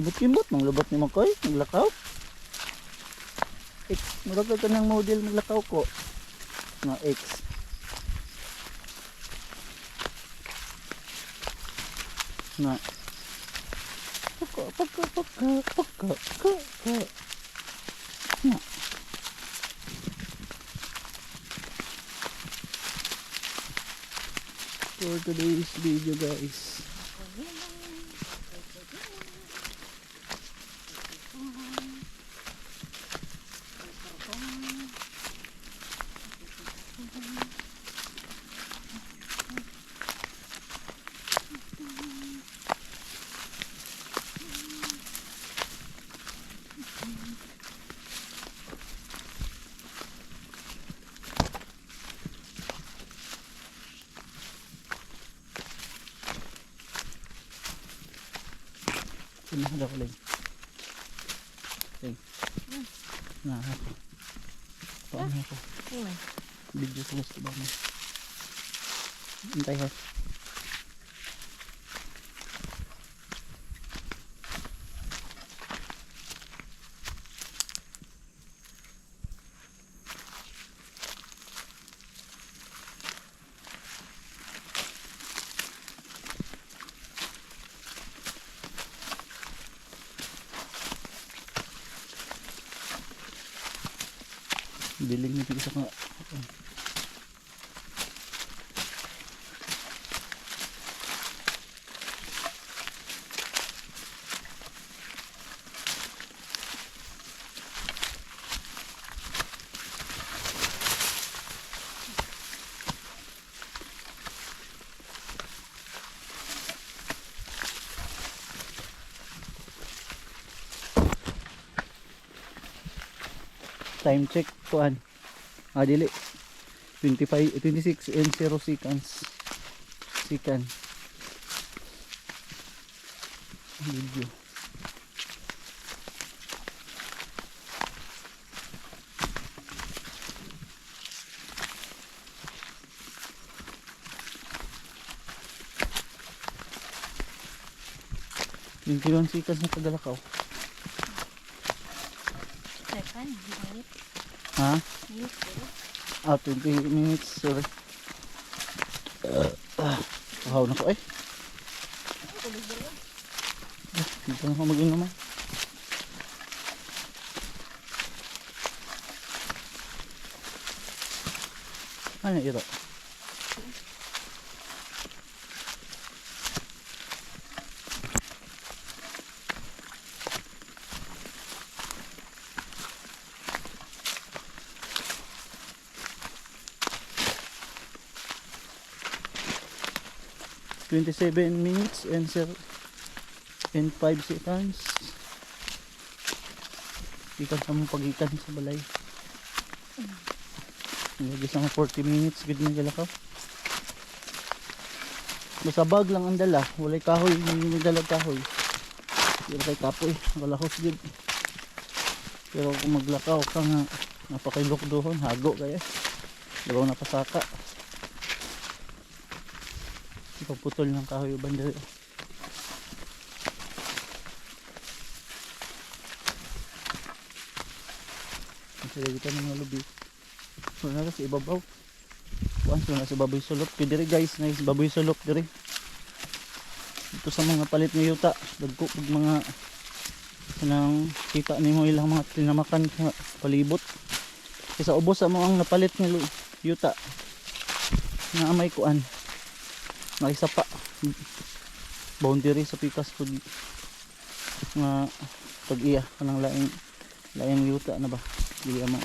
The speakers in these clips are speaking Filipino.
Kimot-kimot, manglubot ni Makoy, maglakaw. X, maragag ka ng model maglakaw ko. Na X. Na. Pagka. Na. For today's video guys. Ada ko lang. Okay. Nah, ako. Paano ako? Video ko gusto ba mo? Hintay ha. Biling nito isa ka. Time check kuan. Dili 26 and 0 seconds. Video. Yung seconds na tagalakaw. Ha? 20 minutes, sorry. Kahaw na ko eh. Dito na ako mag-inom ah. Ano ito? ...27 minutes and 5 seconds. Ikan sa mong pagikan sa balay. Lagi sa 40 minutes gid na galakaw. Masabag lang ang dala, walay kahoy, hindi dalag kahoy. Pero kay kapoy, kalahos gid. Pero kung maglakaw ka nga napakailok doon, hago kaya. Dabaw na pasaka. Ipaputol ng kahoy uban dito. Kasi dito ng lubi. Wala na kasi ibabaw. Kuan so na sa baboy sulok. Dire guys, nice baboy sulok dire. Ito sa mga palit ng yuta, dagko pag mga kanang kita nimo ilang mga tinamakan sa palibot. Kasi sa ubos sa mo ang napalit ng yuta. Na may kuan. Nakisapa boundary sa pikas po nga pag-iya kanang laing yuta na ba dili mo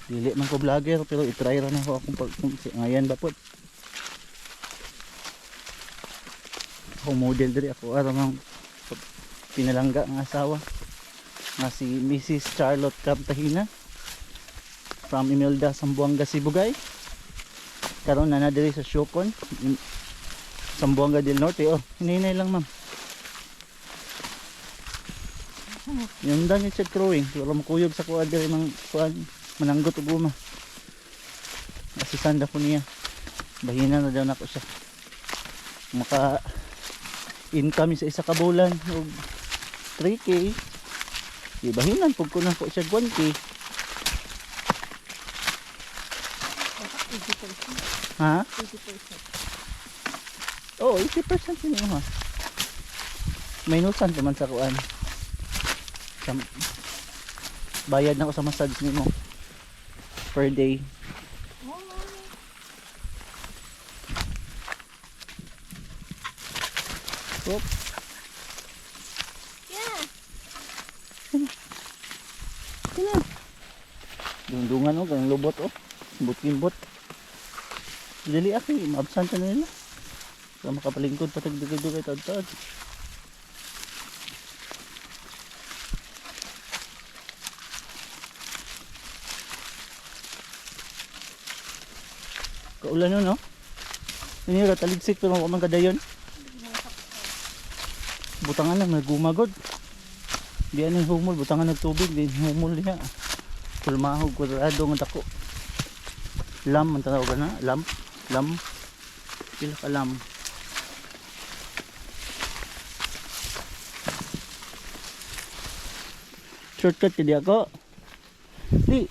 dili man ko vlogger pero i-try ra na ko akong ngayon ba po ako model diri ako aram ang pinalangga ng asawa nga si Mrs. Charlotte Cartagena from Imelda, Zamboanga, Sibugay. Karon na diri sa Siocon, Zamboanga del Norte. Oh, hinay lang ma'am. Yung dami check crowing, pero makuyog sa kuha diri ng kuan mananggot og guma. Asisanda ko niya. Bahina na daw nako siya. Maka income sa isa ka bulan og 3K. Ibahinan pug ko na ko siya 1K. 80%. Ha? 80%. Oo, 80% yun ha. Minusan pa man sa kuan. Bayad na ko sa massage nimo per day. Oop. Yeah. Kina. Dungdungan o, ganang lubot o. Bot-kimbot. Dili ako, maabsanta na nila. Kaya makapalingkod patag dugay-dugay taod-taod. Kaulan nun, no? Ini ra taligsik pero wa man kadayon. Butangan lang nagumagod. Di ano humol, butangan nagtubig, di humol diha. Tulmahog kwadrado nga dako. Lam man tawag na, lam. Pila ka lam. Shortcut di ako. Di.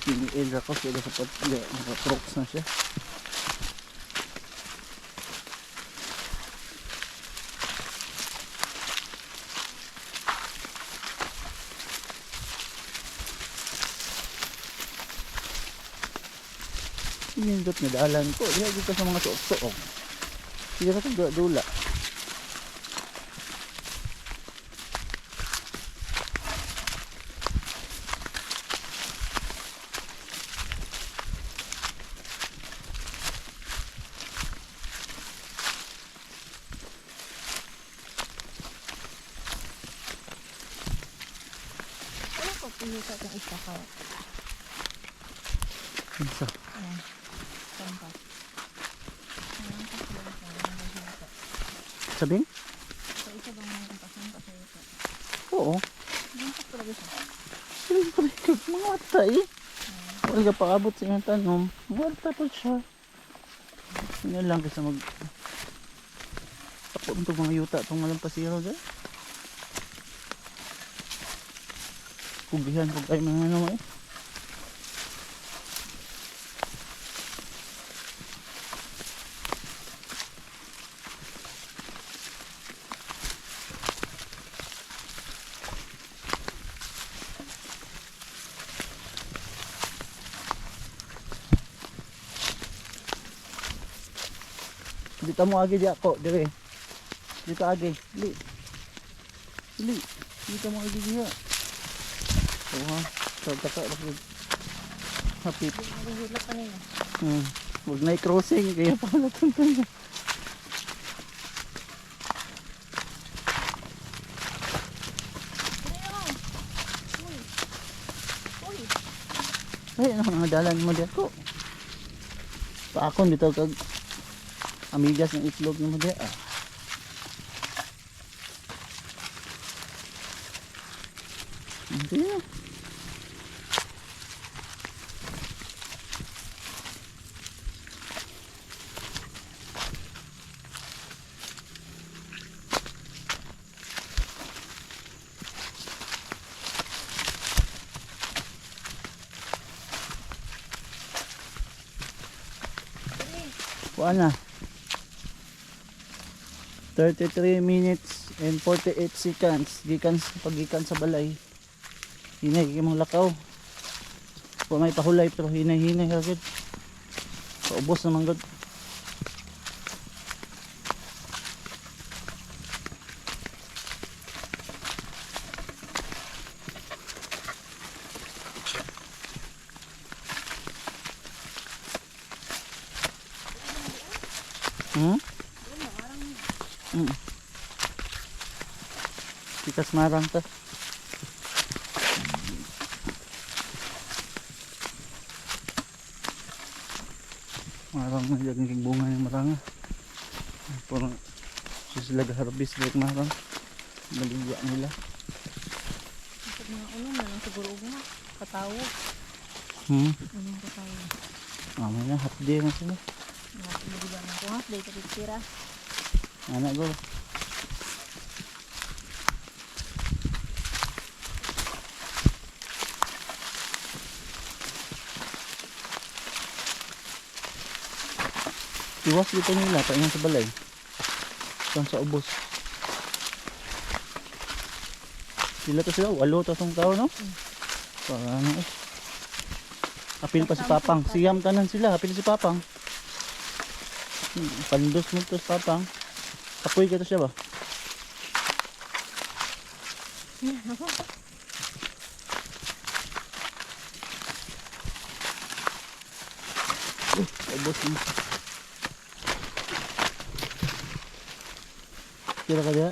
Piniil ako sila sa naka-crooks na siya. Pinindot na daalan ko. Diya dito sa mga suok-suok. Hindi ka ito dula. Ano ko pumikat ng isa ka? Isa. Sampat. Sabing? Sa isa bang mga pasampa sa isa? Oo. Bangkak talaga siya. Siyempre, mga mata eh. Huwag ka paabot sa iyong tanong. Mga mata po siya. Yan lang kasi mag... Takot itong mga yuta itong malampasiro dyan. Kugihan po kayo mga ano eh. Dito mo agi di ako, dire. Dito agi, dili. Dili. Dito mo agi diha. Oh ha, taka hapit. Nagihilap ka nila. Huwag na i-crossing kaya palatong tayo. Ay, ano mga dalan mo dito? Paakon dito kag amigas ng itlog mo dito. Hindi na. Kuha na. 33 minutes and 48 seconds gikan pagikan sa balay. Hinay kay mong lakaw. Wa may pahulay pero hinay-hinay ra gud. Paubos naman gud. Hmm? Tikas marang ta. Marang na yung bunga ng maranga. Puro sila harvest like marang. Maligya nila. Isip mga unom na lang siguro mo. Katawag. Unong katawag. Mamaya half day na sila. Nagiba ng kuhas. Dahil kapitira. Anak ko. Iwas dito nila, paingan sa balay. Saan sa ubos. Sila to sila, 8 to itong tao, no? Para ano eh. Apil pa si Papang. Siyam tanan sila, apil si Papang. Pandos mo to si Papang. Apoy ka to siya ba? Ako. Ubos mo. Kira ka diya?